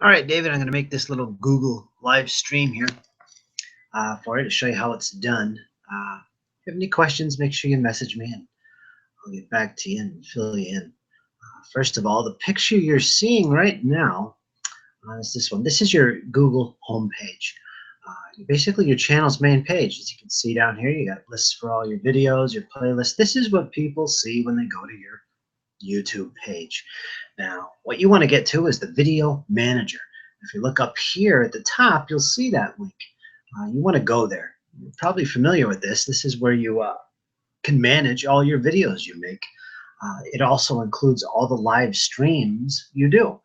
All right, David, I'm going to make this little Google live stream here for you to show you how it's done. If you have any questions, make sure you message me and I'll get back to you and fill you in. First of all, the picture you're seeing right now is this one. This is your Google homepage. Basically your channel's main page. As you can see down here, you got lists for all your videos, your playlists. This is what people see when they go to your YouTube page. Now, what you want to get to is the video manager. If you look up here at the top, you'll see that link. You want to go there. You're probably familiar with this. This is where you can manage all your videos you make. It also includes all the live streams you do,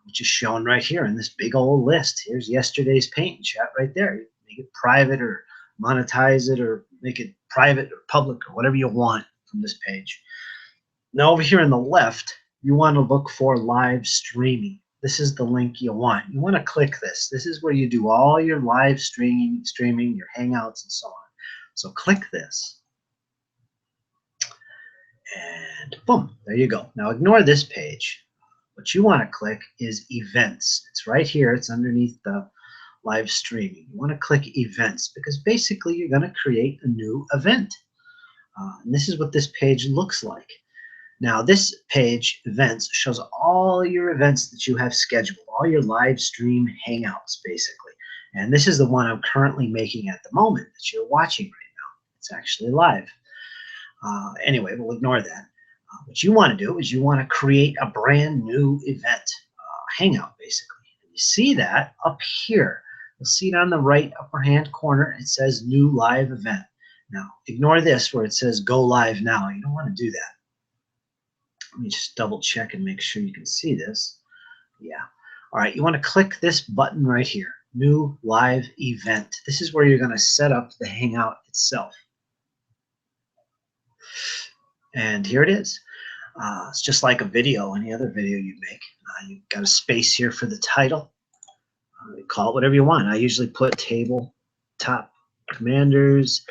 which is shown right here in this big old list. Here's yesterday's paint chat right there. You make it private or monetize it or make it private or public or whatever you want from this page. Now over here on the left, you want to look for live streaming. This is the link you want. You want to click this. This is where you do all your live streaming, your Hangouts, and so on. So click this. And boom, there you go. Now ignore this page. What you want to click is events. It's right here. It's underneath the live streaming. You want to click events because basically you're going to create a new event. And this is what this page looks like. Now this page, events, shows all your events that you have scheduled, all your live stream hangouts basically. And this is the one I'm currently making at the moment that you're watching right now. It's actually live. Anyway, we'll ignore that. What you want to do is you want to create a brand new event, hangout basically. And you see that up here. You'll see it on the right upper hand corner. It says new live event. Now ignore this where it says go live now. You don't want to do that. Let me just double check and make sure you can see this. Yeah. All right, you want to click this button right here, new live event. This is where you're going to set up the Hangout itself. And here it is. It's just like a video, any other video you make. You've got a space here for the title. Call it whatever you want. I usually put Tabletop Commanders,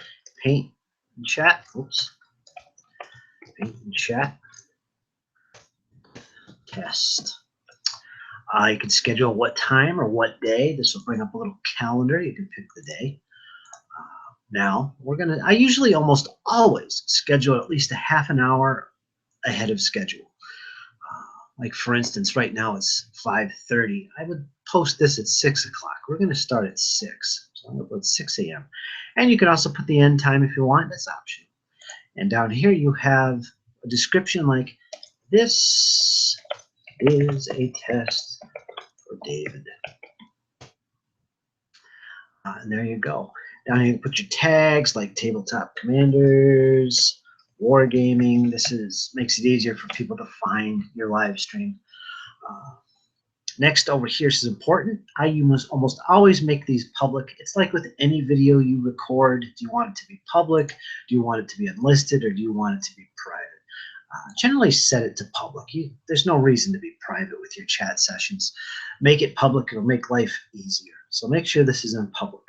paint and chat. Oops. Paint and chat. Test. You can schedule what time or what day. This will bring up a little calendar. You can pick the day. Now I usually almost always schedule at least a half an hour ahead of schedule. Like for instance, right now it's 5:30. I would post this at 6 o'clock. We're going to start at 6. So I'm going to put 6 a.m. And you can also put the end time if you want. That's optional. And down here you have a description like this is a test for David. And there you go. Down here you put your tags like Tabletop Commanders, Wargaming. This makes it easier for people to find your live stream. Next over here, this is important. You must almost always make these public. It's like with any video you record. Do you want it to be public? Do you want it to be unlisted? Or do you want it to be private? Generally set it to public. There's no reason to be private with your chat sessions. Make it public. It'll make life easier. So make sure this is in public.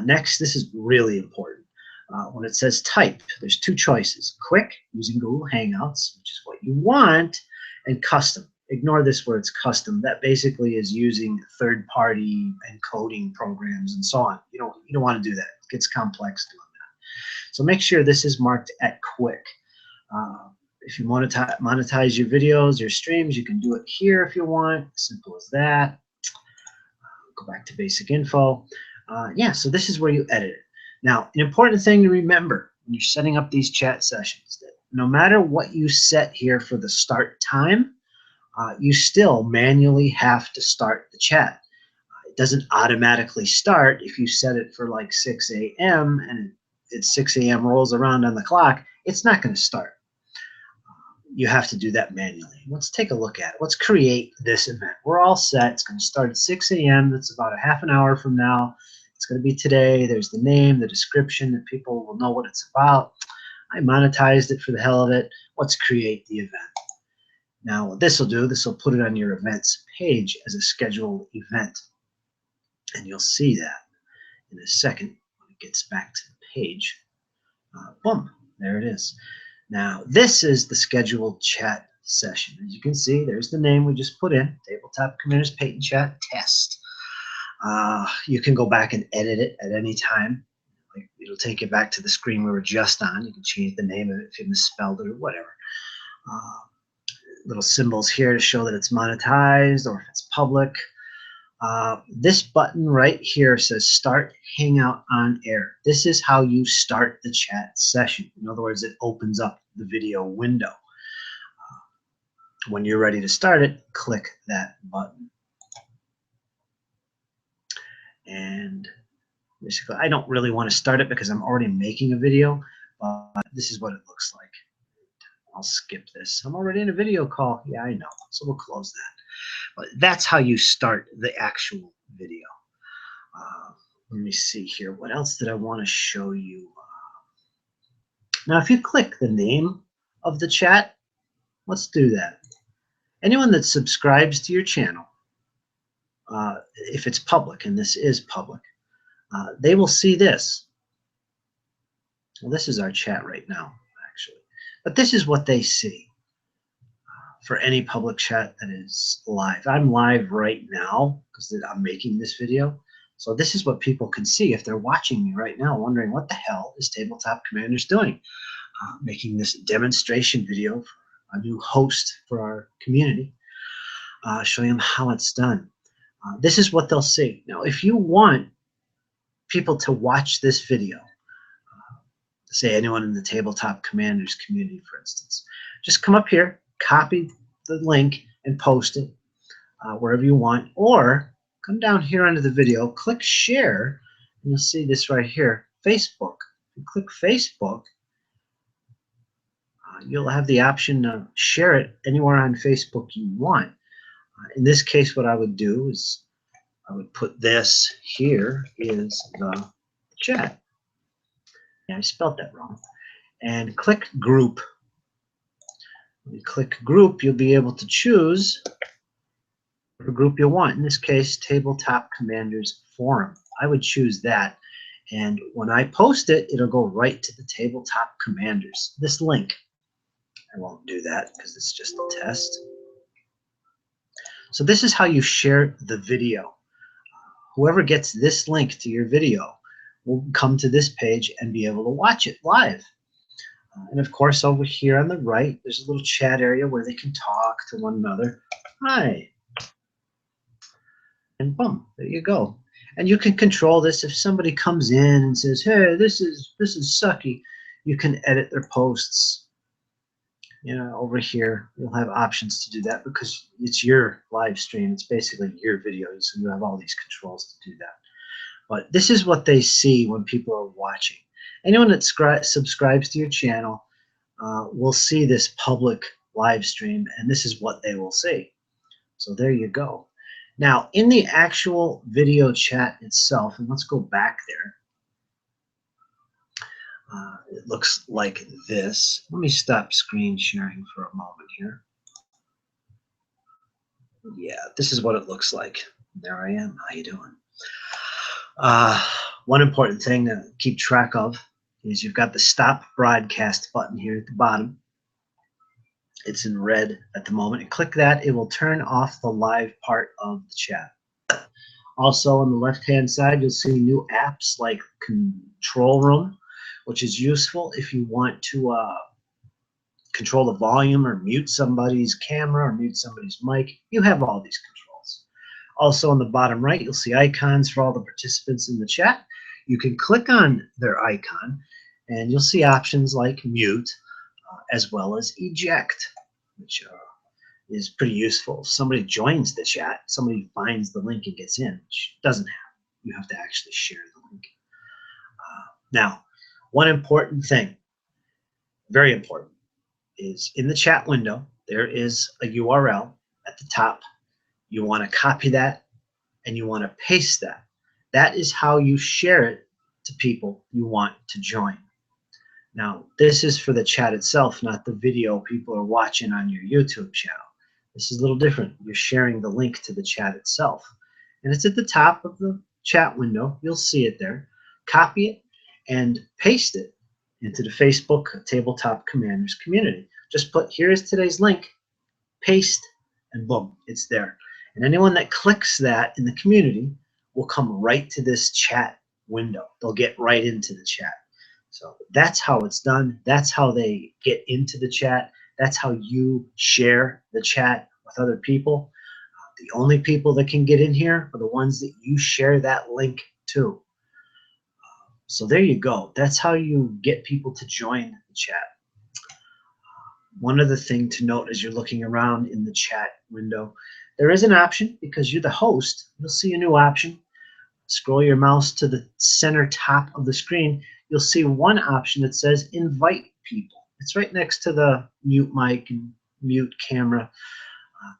Next, this is really important. When it says type, there's two choices. Quick, using Google Hangouts, which is what you want, and custom. Ignore this where it's custom. That basically is using third-party encoding programs and so on. You don't want to do that. It gets complex doing that. So make sure this is marked at quick. If you want to monetize your videos, your streams, you can do it here if you want. Simple as that. Go back to basic info. Yeah, so this is where you edit it. Now, an important thing to remember when you're setting up these chat sessions, that no matter what you set here for the start time, you still manually have to start the chat. It doesn't automatically start if you set it for like 6 a.m. and it's 6 a.m. rolls around on the clock. It's not going to start. You have to do that manually. Let's take a look at it. Let's create this event. We're all set. It's going to start at 6 a.m. That's about a half an hour from now. It's going to be today. There's the name, the description, that people will know what it's about. I monetized it for the hell of it. Let's create the event. Now what this will do, this will put it on your events page as a scheduled event. And you'll see that in a second when it gets back to the page. Boom, there it is. Now, this is the scheduled chat session. As you can see, there's the name we just put in, Tabletop Commanders Paint Chat Test. You can go back and edit it at any time. Like, it'll take you back to the screen we were just on. You can change the name of it if you misspelled it or whatever. Little symbols here to show that it's monetized or if it's public. This button right here says Start Hangout on Air. This is how you start the chat session. In other words, it opens up the video window. When you're ready to start it, click that button. And basically, I don't really want to start it because I'm already making a video, but this is what it looks like. I'll skip this. I'm already in a video call. Yeah, I know. So we'll close that. But that's how you start the actual video. Let me see here. What else did I want to show you? Now, if you click the name of the chat, let's do that. Anyone that subscribes to your channel, if it's public, and this is public, they will see this. Well, this is our chat right now, actually. But this is what they see for any public chat that is live. I'm live right now because I'm making this video. So this is what people can see if they're watching me right now, wondering what the hell is Tabletop Commanders doing? Making this demonstration video for a new host for our community, showing them how it's done. This is what they'll see. Now, if you want people to watch this video, say anyone in the Tabletop Commanders community, for instance, just come up here, copy the link, and post it wherever you want, or come down here under the video, click share, and you'll see this right here, Facebook. If you click Facebook, you'll have the option to share it anywhere on Facebook you want. In this case, what I would do is I would put this here is the chat. Yeah, I spelled that wrong. And click group. When you click group, you'll be able to choose the group you want. In this case, Tabletop Commanders Forum. I would choose that. And when I post it, it'll go right to the Tabletop Commanders. This link. I won't do that because it's just a test. So this is how you share the video. Whoever gets this link to your video will come to this page and be able to watch it live. And of course, over here on the right, there's a little chat area where they can talk to one another. Hi. And boom, there you go. And you can control this. If somebody comes in and says, hey, this is sucky, you can edit their posts. You know, over here, you'll have options to do that because it's your live stream. It's basically your video, so you have all these controls to do that. But this is what they see when people are watching. Anyone that subscribes to your channel will see this public live stream, and this is what they will see. So there you go. Now, in the actual video chat itself, and let's go back there. It looks like this. Let me stop screen sharing for a moment here. Yeah, this is what it looks like. There I am. How you doing? One important thing to keep track of is you've got the stop broadcast button here at the bottom. It's in red at the moment. And click that. It will turn off the live part of the chat. Also, on the left-hand side, you'll see new apps like Control Room, which is useful if you want to control the volume or mute somebody's camera or mute somebody's mic. You have all these controls. Also, on the bottom right, you'll see icons for all the participants in the chat. You can click on their icon, and you'll see options like mute, as well as eject, which is pretty useful. If somebody joins the chat, somebody finds the link and gets in, which doesn't happen. You have to actually share the link. Now, one important thing, very important, is in the chat window, there is a URL at the top. You want to copy that, and you want to paste that. That is how you share it to people you want to join. Now, this is for the chat itself, not the video people are watching on your YouTube channel. This is a little different. You're sharing the link to the chat itself. And it's at the top of the chat window. You'll see it there. Copy it and paste it into the Facebook Tabletop Commanders community. Just put, here is today's link. paste, and boom, it's there. And anyone that clicks that in the community will come right to this chat window. They'll get right into the chat. So that's how it's done. That's how they get into the chat. That's how you share the chat with other people. The only people that can get in here are the ones that you share that link to. So there you go. That's how you get people to join the chat. One other thing to note as you're looking around in the chat window, there is an option, because you're the host, you'll see a new option. Scroll your mouse to the center top of the screen. You'll see one option that says invite people. It's right next to the mute mic and mute camera.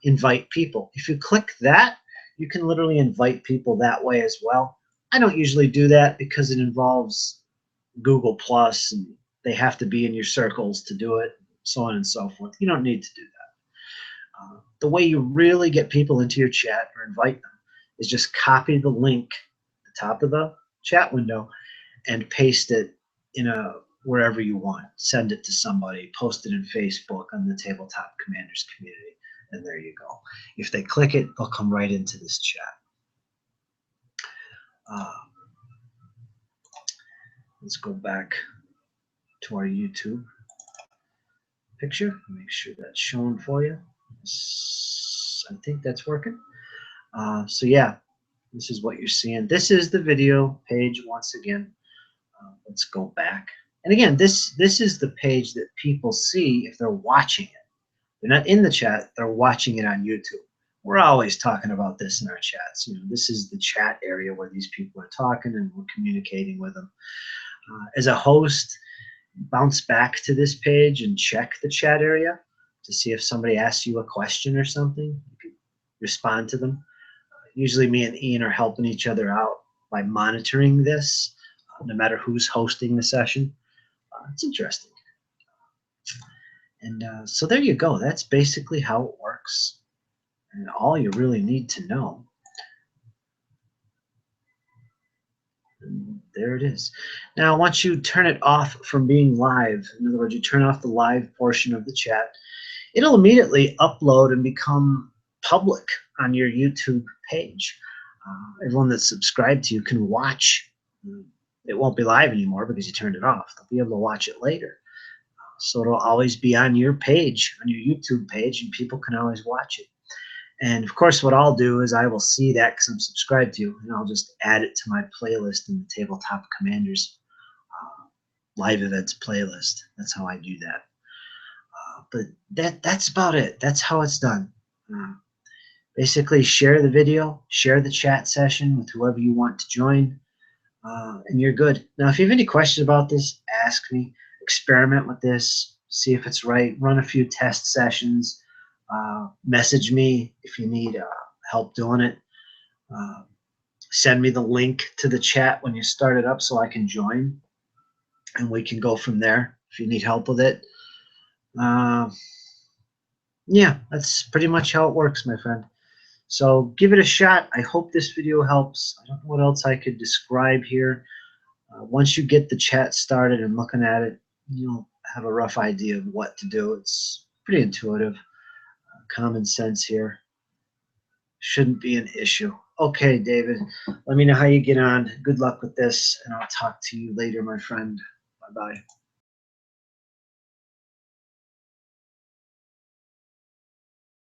Invite people. If you click that, you can literally invite people that way as well. I don't usually do that because it involves Google Plus and they have to be in your circles to do it, so on and so forth. You don't need to do that. The way you really get people into your chat or invite them is just copy the link at the top of the chat window and paste it in wherever you want. Send it to somebody, post it in Facebook on the Tabletop Commanders community, and there you go. If they click it, they'll come right into this chat. Let's go back to our YouTube picture. Make sure that's shown for you. I think that's working. So yeah, this is what you're seeing. This is the video page once again. Let's go back. And again, this is the page that people see if they're watching it. They're not in the chat, they're watching it on YouTube. We're always talking about this in our chats. This is the chat area where these people are talking and we're communicating with them. As a host, bounce back to this page and check the chat area to see if somebody asks you a question or something. You can respond to them. Usually me and Ian are helping each other out by monitoring this, no matter who's hosting the session. It's interesting. And so there you go. That's basically how it works. And all you really need to know. And there it is. Now, once you turn it off from being live, in other words, you turn off the live portion of the chat, it'll immediately upload and become public on your YouTube page. Everyone that's subscribed to you can watch. It won't be live anymore because you turned it off. They'll be able to watch it later. So it'll always be on your page, on your YouTube page, and people can always watch it. And of course, what I'll do is I will see that because I'm subscribed to you, and I'll just add it to my playlist in the Tabletop Commanders live events playlist. That's how I do that. But that's about it. That's how it's done. Basically, share the video, share the chat session with whoever you want to join, and you're good. Now, if you have any questions about this, ask me. Experiment with this, see if it's right. Run a few test sessions. Message me if you need help doing it. Send me the link to the chat when you start it up so I can join, and we can go from there if you need help with it. Yeah, that's pretty much how it works, my friend. So give it a shot. I hope this video helps. I don't know what else I could describe here. Once you get the chat started and looking at it, you'll have a rough idea of what to do. It's pretty intuitive. Common sense here. Shouldn't be an issue. Okay, David, let me know how you get on. Good luck with this, and I'll talk to you later, my friend. Bye-bye.